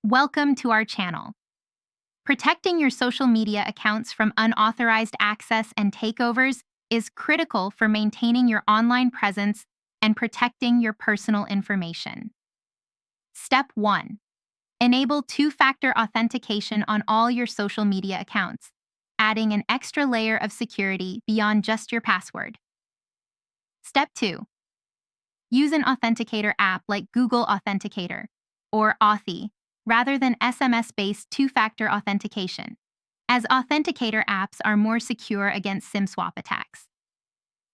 Welcome to our channel. Protecting your social media accounts from unauthorized access and takeovers is critical for maintaining your online presence and protecting your personal information. Step 1. Enable two-factor authentication on all your social media accounts, adding an extra layer of security beyond just your password. Step 2. Use an authenticator app like Google Authenticator or Authy rather than SMS-based two-factor authentication, as authenticator apps are more secure against SIM swap attacks.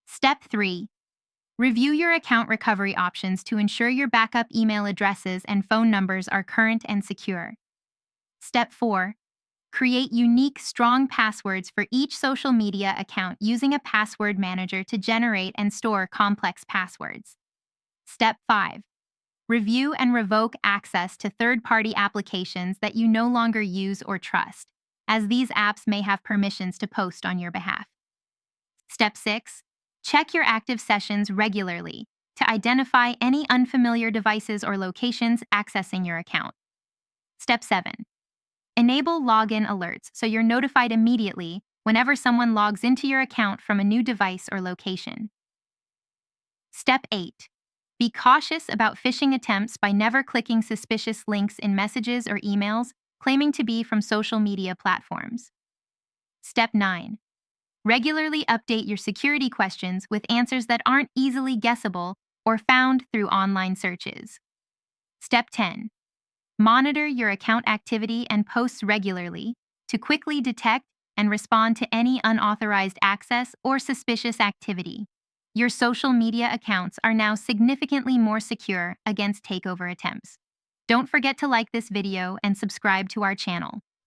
Step 3. Review your account recovery options to ensure your backup email addresses and phone numbers are current and secure. Step 4. Create unique, strong passwords for each social media account using a password manager to generate and store complex passwords. Step 5. Review and revoke access to third-party applications that you no longer use or trust, as these apps may have permissions to post on your behalf. Step 6. Check your active sessions regularly to identify any unfamiliar devices or locations accessing your account. Step 7. Enable login alerts so you're notified immediately whenever someone logs into your account from a new device or location. Step 8. Be cautious about phishing attempts by never clicking suspicious links in messages or emails claiming to be from social media platforms. Step 9. Regularly update your security questions with answers that aren't easily guessable or found through online searches. Step 10. Monitor your account activity and posts regularly to quickly detect and respond to any unauthorized access or suspicious activity. Your social media accounts are now significantly more secure against takeover attempts. Don't forget to like this video and subscribe to our channel.